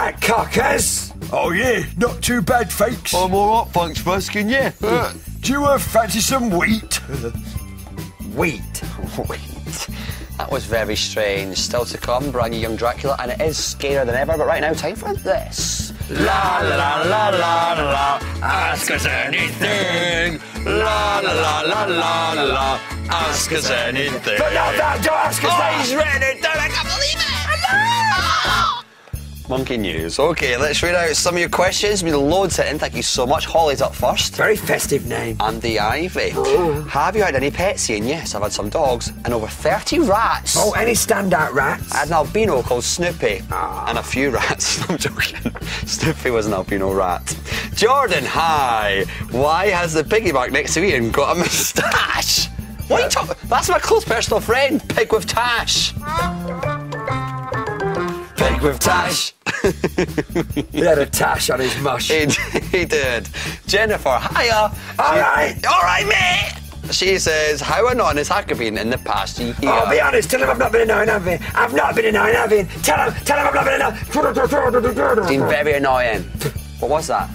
right, cockers? Oh, yeah, not too bad, thanks. I'm all right, thanks for asking, yeah. Do you fancy some wheat? Wheat. Wait. That was very strange. Still to come, brand new young Dracula, and it is scarier than ever, but right now, time for this. La la la la la la, ask us anything. La la la la la la la, ask us anything. But not that, don't ask us that. He's read it, don't I can't believe it. Monkey news. Okay, let's read out some of your questions. Been loads in. Thank you so much. Holly's up first. Very festive name. Andy Ivy. Have you had any pets? Ian? Yes, I've had some dogs and over 30 rats. Oh, any standout rats? I had an albino called Snoopy and a few rats. I'm joking. Snoopy was an albino rat. Jordan, hi. Why has the piggy bank next to Ian got a moustache? What are you talking? That's my close personal friend, Pig with Tash. Pig with Tash. He had a tash on his mush. He did. Jennifer, hiya. All right, mate. She says, how annoying has Hacker been in the past year? Oh, be honest, tell him I've not been annoying, have I? I've not been annoying, have I? Tell him I've not been annoying. Been very annoying. What was that?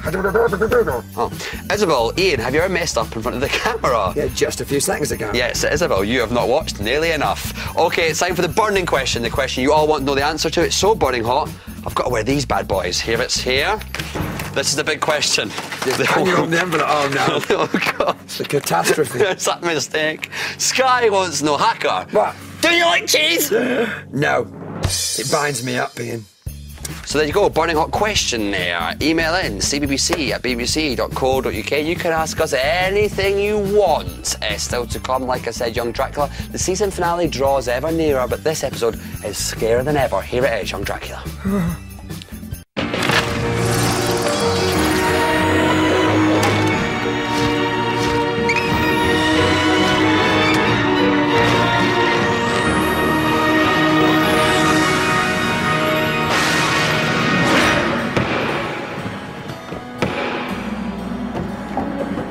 Oh. Isabel, Ian, have you ever messed up in front of the camera? Yeah, just a few seconds ago. Yes, Isabel, you have not watched nearly enough. Okay, it's time for the burning question, the question you all want to know the answer to. It's so burning hot, I've got to wear these bad boys. Here it's here. This is the big question. Hang on the envelope. Oh, no. Oh, God. It's a catastrophe. It's that mistake. Sky wants to know, Hacker. What? Do you like cheese? No. It binds me up, Ian. So there you go, burning hot question there. Email in, cbbc@bbc.co.uk. You can ask us anything you want. Still to come, like I said, Young Dracula. The season finale draws ever nearer, but this episode is scarier than ever. Here it is, Young Dracula.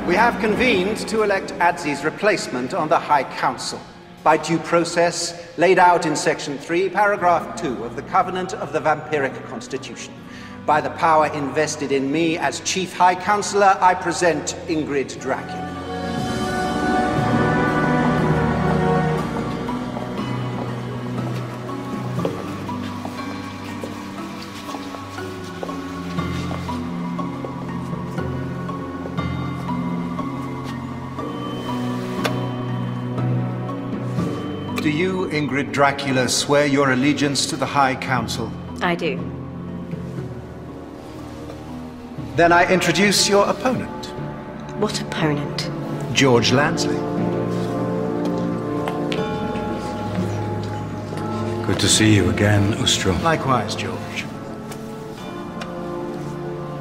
We have convened to elect Adzi's replacement on the High Council by due process laid out in Section 3, Paragraph 2 of the Covenant of the Vampiric Constitution. By the power invested in me as Chief High Councillor, I present Ingrid Dracula. Do you, Ingrid Dracula, swear your allegiance to the High Council? I do. Then I introduce your opponent. What opponent? George Lansley. Good to see you again, Ustro. Likewise, George.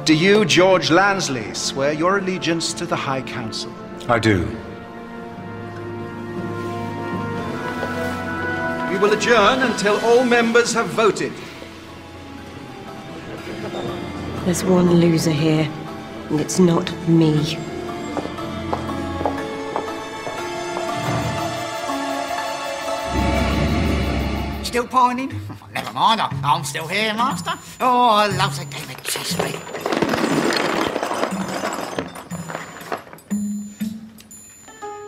Do you, George Lansley, swear your allegiance to the High Council? I do. We will adjourn until all members have voted. There's one loser here, and it's not me. Still pining? Never mind, I'm still here, Master. Oh, I love the game of chess, mate.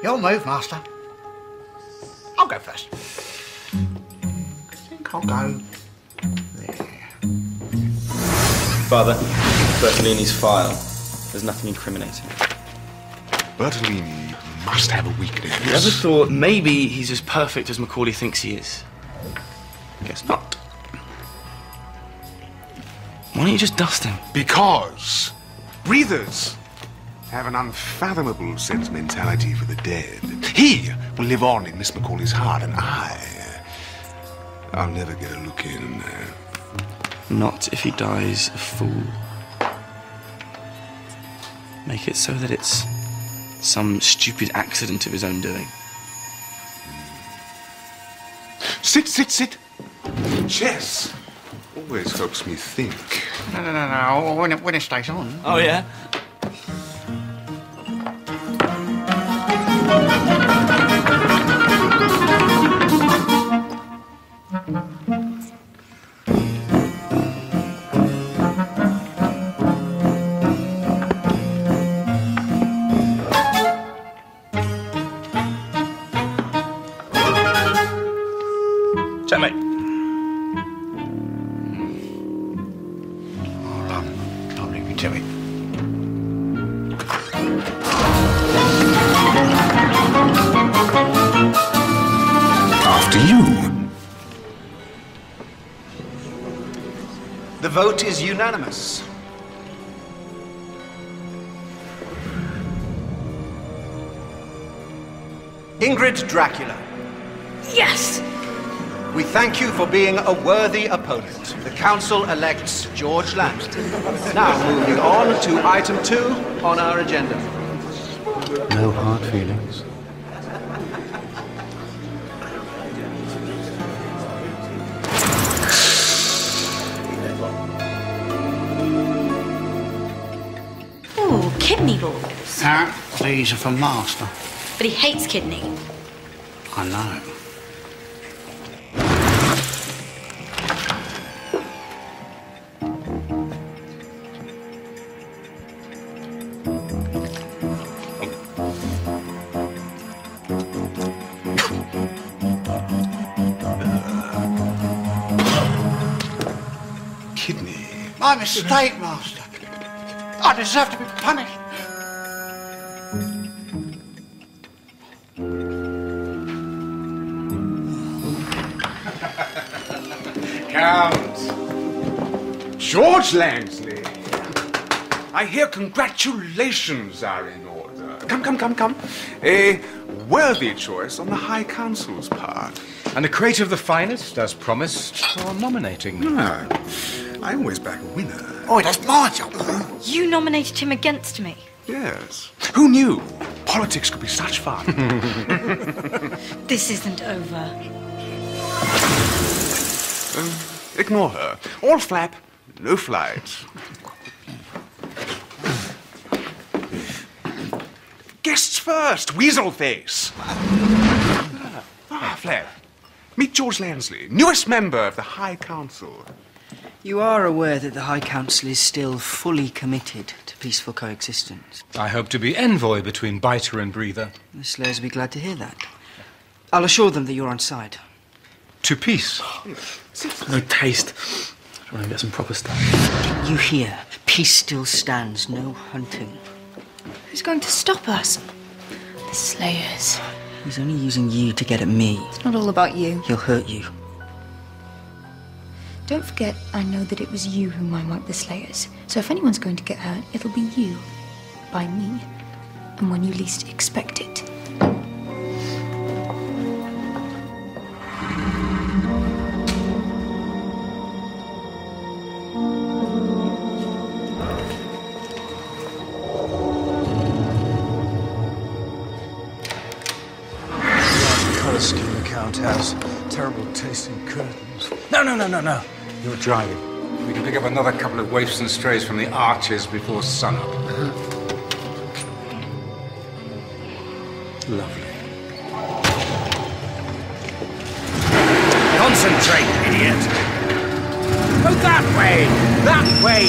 Your move, Master. I'll go first. I think I'll go there. Father, Bertolini's file. There's nothing incriminating. Bertolini must have a weakness. You ever thought maybe he's as perfect as Macaulay thinks he is? Guess not. Why don't you just dust him? Because breathers have an unfathomable sentimentality for the dead. He will live on in Miss Macaulay's heart, and I'll never get a look in. Not if he dies a fool. Make it so that it's some stupid accident of his own doing. Sit. Chess always helps me think. No. When it stays on. Oh, yeah? to it. After you. The vote is unanimous. Ingrid Dracula. Yes! We thank you for being a worthy opponent. The Council elects George Langston. Now moving on to item 2 on our agenda. No hard feelings. Ooh, kidney balls. These are from Master. But he hates kidney. I know. Kidney. My mistake, Master. I deserve to be punished. Count! George Langsley! I hear congratulations are in order. Come. A worthy choice on the High Council's part. And a crate of the finest, as promised, for nominating me. I always back a winner. Oh, that's my job. You nominated him against me. Yes. Who knew politics could be such fun? This isn't over. Ignore her. All flap, no flight. Guests first, weasel face. Flap. Meet George Lansley, newest member of the High Council. You are aware that the High Council is still fully committed to peaceful coexistence. I hope to be envoy between biter and breather. The Slayers will be glad to hear that. I'll assure them that you're on side. To peace. No taste. I want to get some proper stuff. You hear? Peace still stands, no hunting. Who's going to stop us? The Slayers. He's only using you to get at me. It's not all about you. He'll hurt you. Don't forget, I know that it was you who mind-wiped the Slayers. So if anyone's going to get hurt, it'll be you. By me. And when you least expect it. Colour scheme the Count has. Terrible tasting curtains. No. You're driving. We can pick up another couple of waifs and strays from the arches before sunup. Lovely. Concentrate, idiot! Go that way! That way!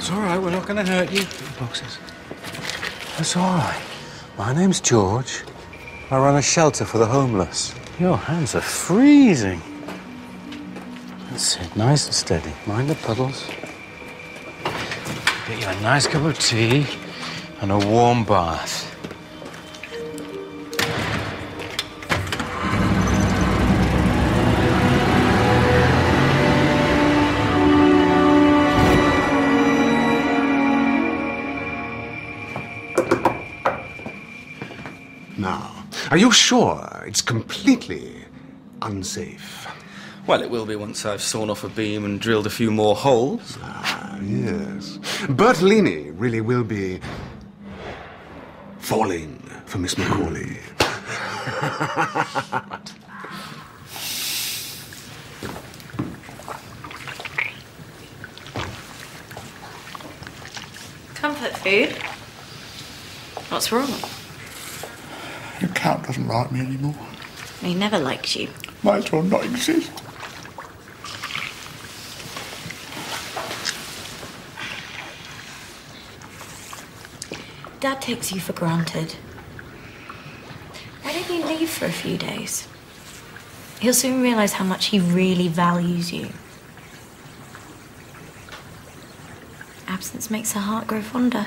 It's all right, we're not going to hurt you. Boxes. It's all right. My name's George. I run a shelter for the homeless. Your hands are freezing. That's it, nice and steady. Mind the puddles. Get you a nice cup of tea and a warm bath. Now, are you sure it's completely unsafe? Well, it will be once I've sawn off a beam and drilled a few more holes. Ah, yes. Bertolini really will be falling for Miss Macaulay. Comfort food? What's wrong? The Count doesn't like me anymore. He never liked you. Might as well not exist. Dad takes you for granted. Why don't you leave for a few days? He'll soon realise how much he really values you. Absence makes the heart grow fonder.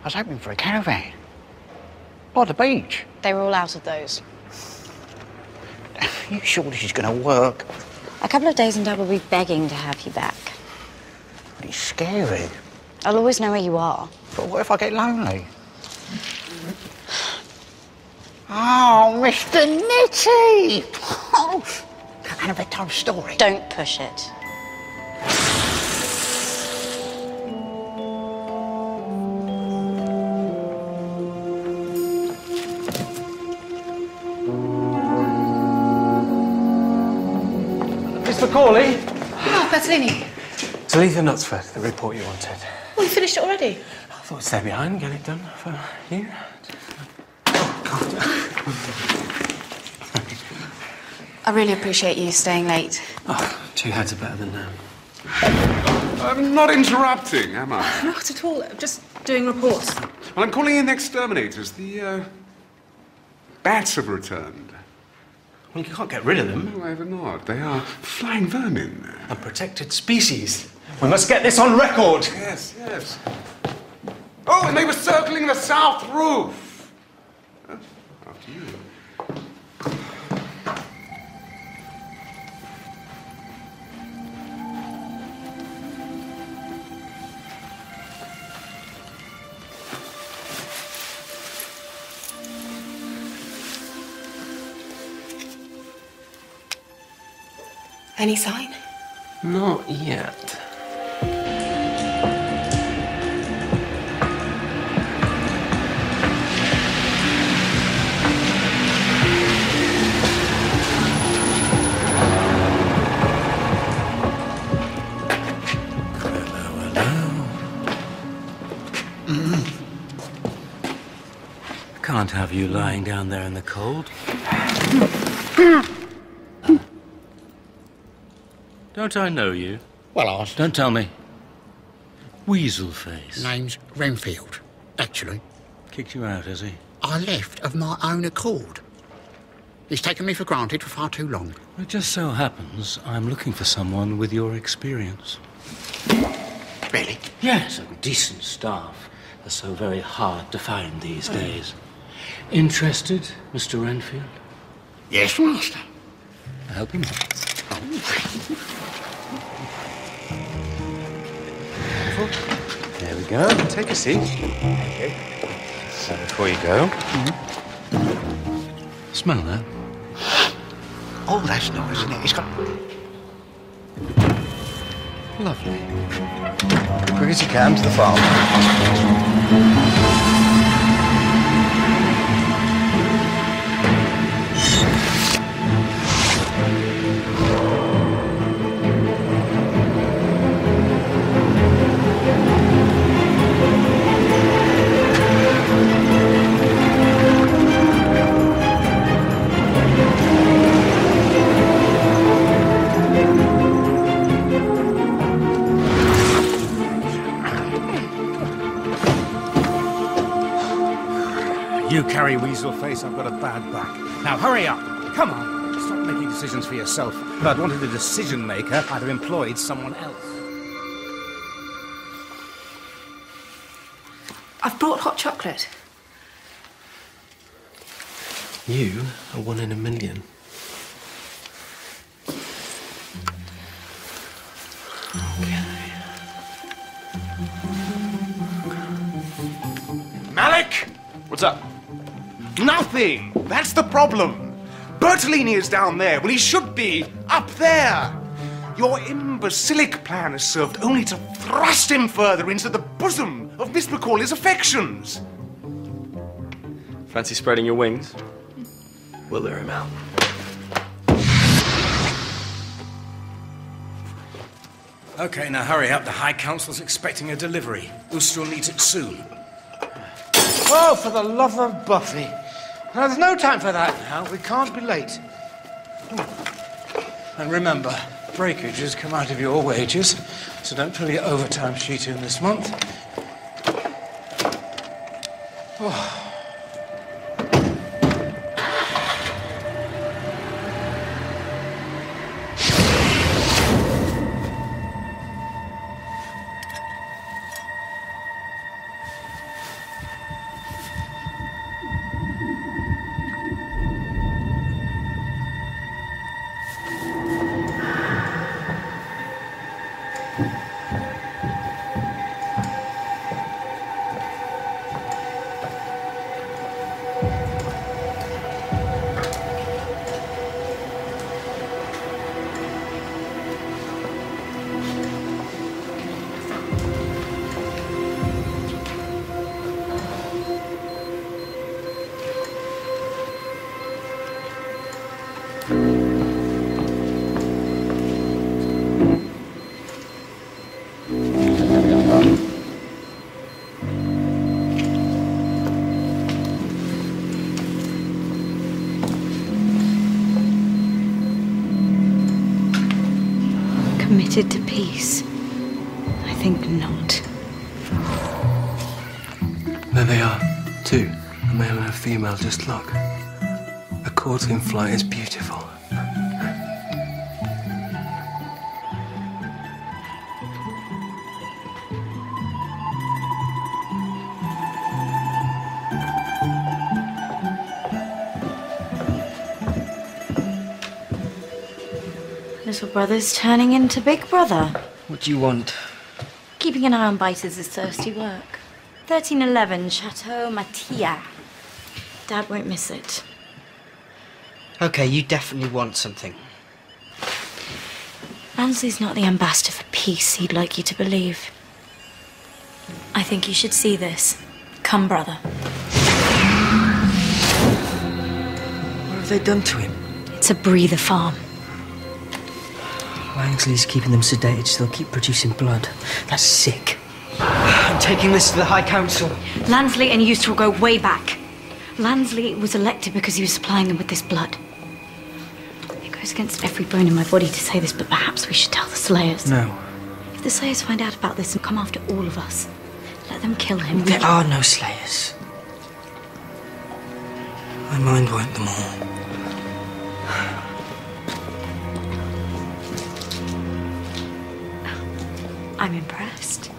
I was hoping for a caravan. By the beach. They were all out of those. Are you sure this is going to work? A couple of days and Dad will be begging to have you back. It's scary. I'll always know where you are. But what if I get lonely? Oh, Mr. Nitty! Oh, and a bedtime story. Don't push it. Miss Macaulay? Ah, Bertolini. To leave the Knutsford, the report you wanted. Oh, you finished it already? I thought I'd stay behind and get it done for you. I really appreciate you staying late. Oh, two heads are better than none. I'm not interrupting, am I? Not at all. I'm just doing reports. Well, I'm calling in the exterminators. The bats have returned. Well, you can't get rid of them. No, either not. They are flying vermin. A protected species. We must get this on record. Yes, yes. Oh, and they were circling the south roof. After you. Any sign? Not yet. Can't have you lying down there in the cold. Don't I know you? Well, Don't tell me. Weaselface. Name's Renfield, actually. Kicked you out, has he? I left of my own accord. He's taken me for granted for far too long. It just so happens I'm looking for someone with your experience. Really? Yes, and decent staff are so very hard to find these days. Interested, Mr. Renfield? Yes, Master. I hope you might. There we go. Take a seat. Okay. So before you go, smell that. Oh, that's nice, isn't it? It's got... Lovely. Quick as you can to the farm. You carry Weaselface, I've got a bad back. Now hurry up! Come on! Stop making decisions for yourself. If I'd wanted a decision maker, I'd have employed someone else. I've brought hot chocolate. You are one in a million. Malik! What's up? Nothing! That's the problem. Bertolini is down there. Well, he should be up there. Your imbecilic plan has served only to thrust him further into the bosom of Miss Macaulay's affections. Fancy spreading your wings? We'll lure him out. Okay, now hurry up. The High Council's expecting a delivery. Ustrel needs it soon. Oh, for the love of Buffy. Now, there's no time for that now. We can't be late. And remember, breakages come out of your wages, so don't fill your overtime sheet in this month. Oh. Committed to peace? I think not. There they are, two. A male and a female, just look. A quarter in flight is beautiful. Little brother's turning into big brother. What do you want? Keeping an eye on biters is thirsty work. 1311 Chateau Matia. Dad won't miss it. Okay, you definitely want something. Ansley's not the ambassador for peace he'd like you to believe. I think you should see this. Come, brother. What have they done to him? It's a breather farm. Langsley's keeping them sedated so they'll keep producing blood. That's sick. I'm taking this to the High Council. Lansley and Ustrel go way back. Lansley was elected because he was supplying them with this blood. It goes against every bone in my body to say this, but perhaps we should tell the Slayers. No. If the Slayers find out about this and come after all of us, let them kill him. There are no Slayers. I mind wiped them all. I'm impressed.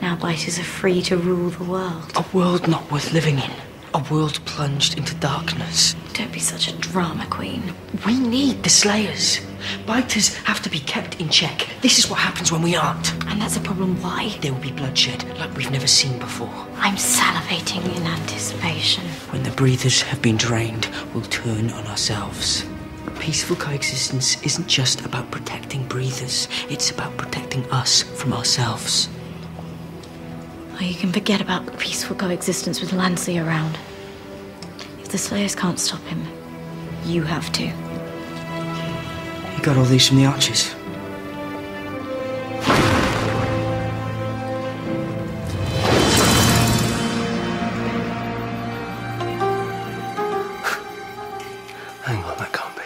Now biters are free to rule the world. A world not worth living in. A world plunged into darkness. Don't be such a drama queen. We need the Slayers. Biters have to be kept in check. This is what happens when we aren't. And that's a problem. Why? There will be bloodshed like we've never seen before. I'm salivating in anticipation. When the breathers have been drained, we'll turn on ourselves. Peaceful coexistence isn't just about protecting breathers. It's about protecting us from ourselves. Or you can forget about peaceful coexistence with Lansley around. If the Slayers can't stop him, you have to. You got all these from the Archers? Hang on, that can't be.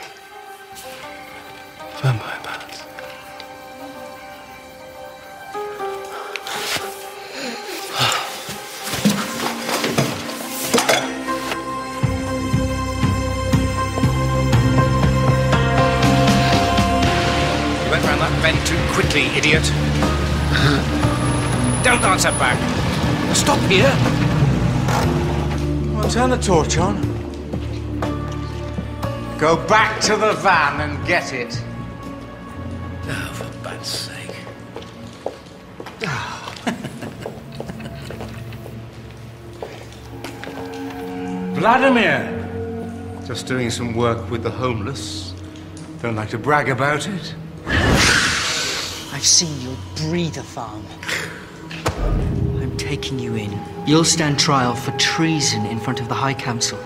Vampire bats. You went round that bend too quickly, idiot. Don't answer back. Stop here. Well, turn the torch on. Go back to the van and get it. Oh, for God's sake. Vladimir! Just doing some work with the homeless. Don't like to brag about it. I've seen your breather farm. I'm taking you in. You'll stand trial for treason in front of the High Council.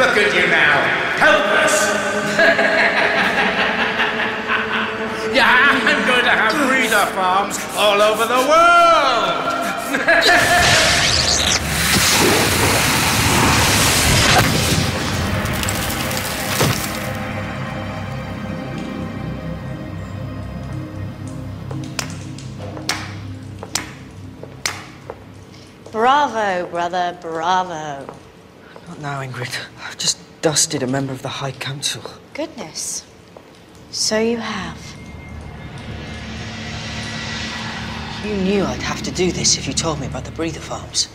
Look at you now, helpless. Yeah, I'm going to have breeder farms all over the world. Bravo, brother, bravo. Not now, Ingrid. I've just dusted a member of the High Council. Goodness. So you have. You knew I'd have to do this if you told me about the breeder farms.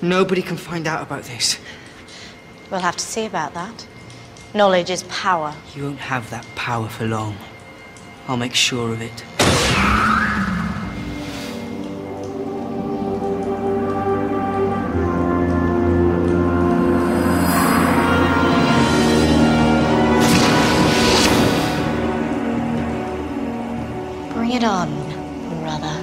Nobody can find out about this. We'll have to see about that. Knowledge is power. You won't have that power for long. I'll make sure of it. Bring it on, brother.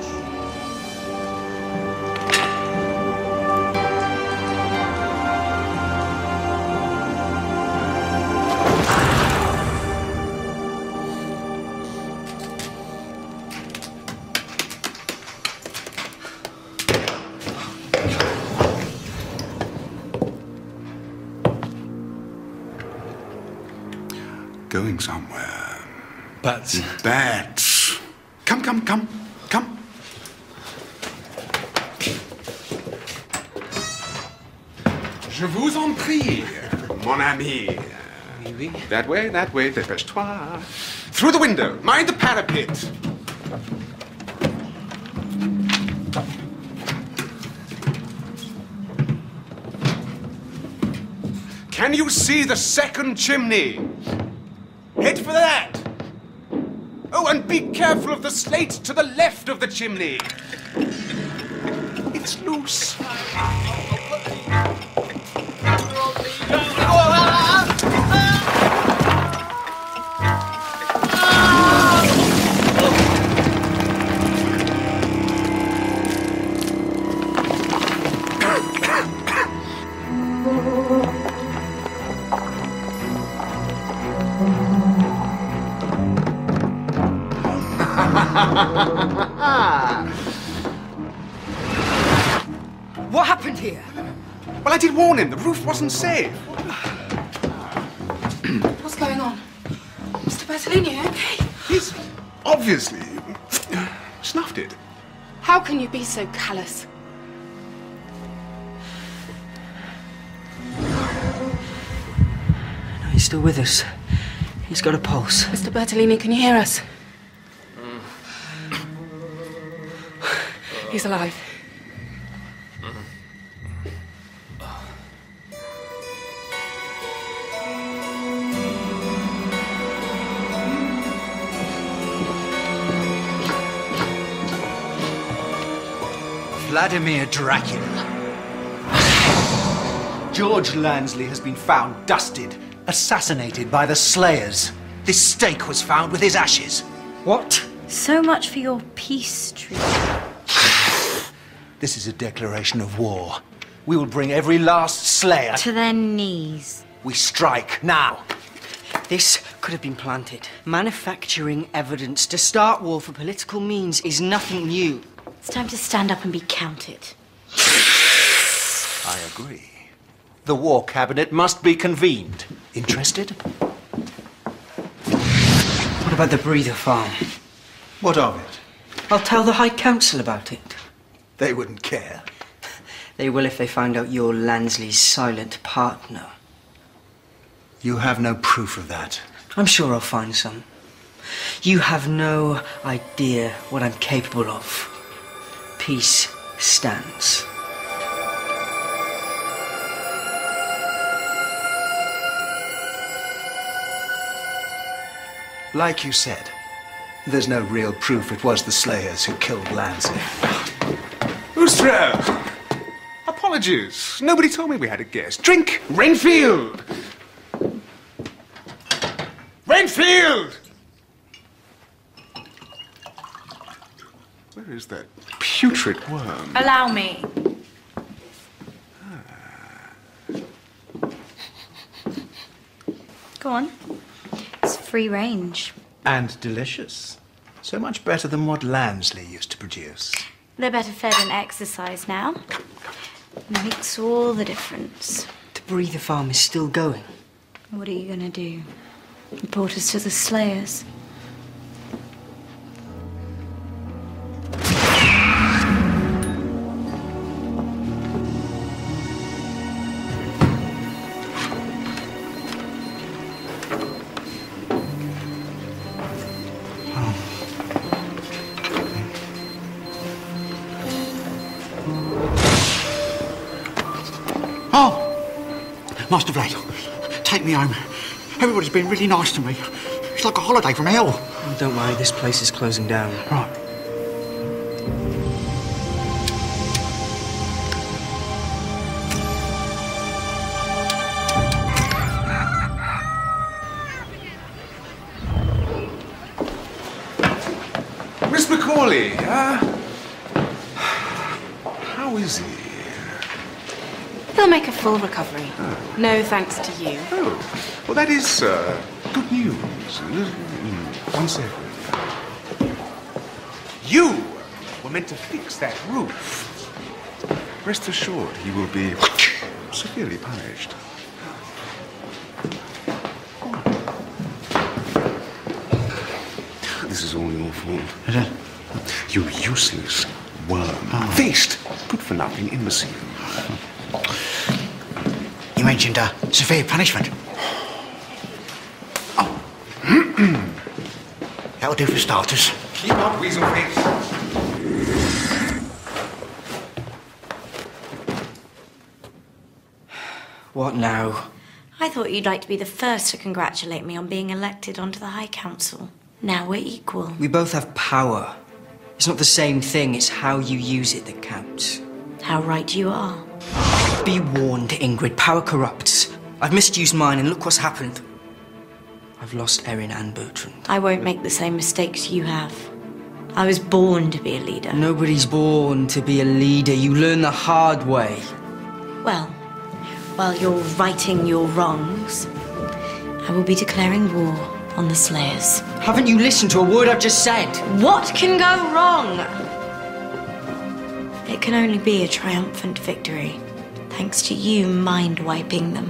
Going somewhere. Bats. Bats. Come, come, come, come. Je vous en prie, mon ami. Oui, oui. That way, dépêche-toi. Through the window, mind the parapet. Can you see the second chimney? Head for that. Oh, and be careful of the slate to the left of the chimney. It's loose. What happened here? Well, I did warn him. The roof wasn't safe. What's going on? Mr. Bertolini, okay? He's obviously snuffed it. How can you be so callous? No, he's still with us. He's got a pulse. Mr. Bertolini, can you hear us? He's alive. Vladimir Dracula. George Lansley has been found dusted, assassinated by the Slayers. This stake was found with his ashes. What? So much for your peace treaty. This is a declaration of war. We will bring every last Slayer To their knees. We strike now. This could have been planted. Manufacturing evidence to start war for political means is nothing new. It's time to stand up and be counted. I agree. The War Cabinet must be convened. Interested? What about the breeder farm? What of it? I'll tell the High Council about it. They wouldn't care. They will if they find out you're Lansley's silent partner. You have no proof of that. I'm sure I'll find some. You have no idea what I'm capable of. Peace stands. Like you said, there's no real proof it was the Slayers who killed Lansley. Ustra! Apologies. Nobody told me we had a guest. Drink! Renfield! Renfield! Where is that putrid worm. Allow me. Go on. It's free range. And delicious. So much better than what Lansley used to produce. They're better fed and exercised now. Makes all the difference. The breather farm is still going. What are you gonna do? Report us to the Slayers? Master Vlad, take me home. Everybody's been really nice to me. It's like a holiday from hell. Oh, don't worry, this place is closing down. Right. Miss Macaulay, how is he? He'll make a full recovery. Oh. No thanks to you. Oh, well, that is good news. One second. You were meant to fix that roof. Rest assured, he will be severely punished. This is all your fault. Is it? You useless worm. Faced, good-for-nothing imbecile. You mentioned severe punishment. Oh. That'll do for starters. Keep up, weasel face. What now? I thought you'd like to be the first to congratulate me on being elected onto the High Council. Now we're equal. We both have power. It's not the same thing, it's how you use it that counts. How right you are. Be warned, Ingrid. Power corrupts. I've misused mine, and look what's happened. I've lost Erin and Bertrand. I won't make the same mistakes you have. I was born to be a leader. Nobody's born to be a leader. You learn the hard way. Well, while you're righting your wrongs, I will be declaring war on the Slayers. Haven't you listened to a word I've just said? What can go wrong? It can only be a triumphant victory, thanks to you mind-wiping them.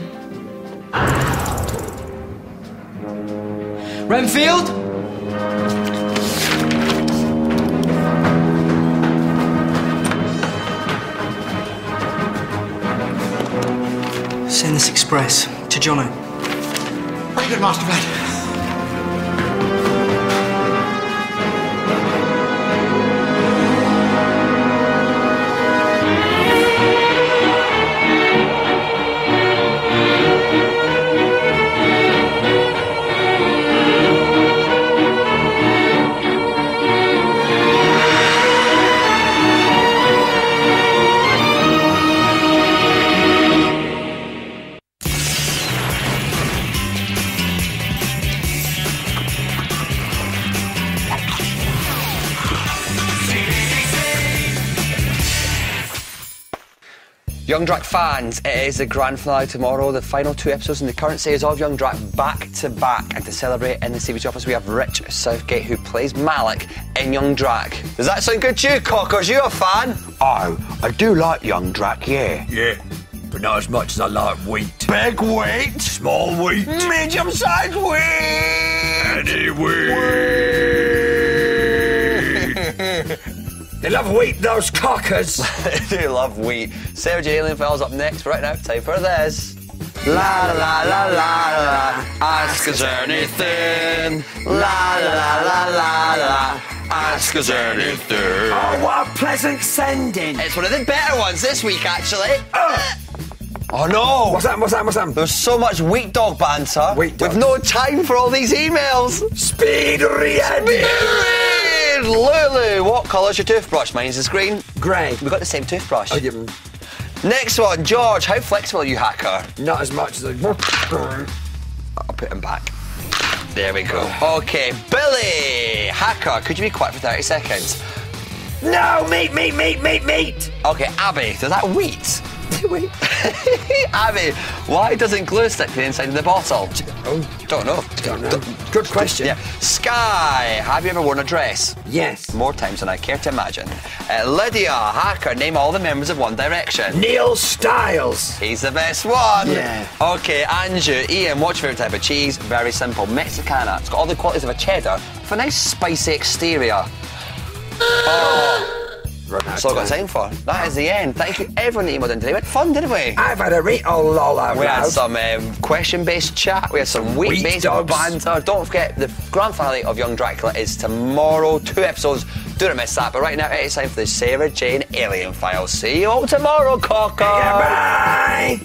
Renfield? Send this express to Jono. Very good, Master Vlad. Young Drac fans, it is the grand finale tomorrow. The final 2 episodes in the current series of Young Drac back to back. And to celebrate in the CBT office, we have Rich Southgate, who plays Malik in Young Drac. Does that sound good to you, Cockers? You a fan? Oh, I do like Young Drac, yeah. Yeah, but not as much as I like wheat. Big wheat. Small wheat. Medium-sized wheat. Any wheat. They love wheat, those cockers. They love wheat. Sarah J. Alien Files up next. But right now, time for this. La la la la la. Ask us anything. La la la la la. Ask us anything. Oh, what a pleasant sending. It's one of the better ones this week, actually. Oh no! What's that? There's so much wheat dog banter. Wheat dogs. With no time for all these emails. Speed ready. Lulu, what colour's your toothbrush? Mine's is green. Grey. We've got the same toothbrush. Oh, you... Next one, George. How flexible are you, hacker? Not as much as I... I'll put him back. There we go. Okay, Billy. Hacker, could you be quiet for 30 seconds? No, meat. Okay, Abby, does that wheat? Wait. Abby, why doesn't glue stick to the inside of the bottle? Don't know. Good question. Yeah. Sky, have you ever worn a dress? Yes. More times than I care to imagine. Lydia, hacker, name all the members of One Direction. Neil Styles. He's the best one. Yeah. Okay, Andrew, Ian, what's your favourite type of cheese? Very simple, Mexicana. It's got all the qualities of a cheddar with a nice spicy exterior. Oh. That's all I've got time for. That is the end. Thank you everyone that emailed in today. We had fun, didn't we? I've had a lol out We had loud. some question-based chat. We had some wheat-based banter. Don't forget, the grand finale of Young Dracula is tomorrow. 2 episodes. Do not miss that. But right now, it's time for the Sarah Jane Alien Files. See you all tomorrow, Cocker. Bye.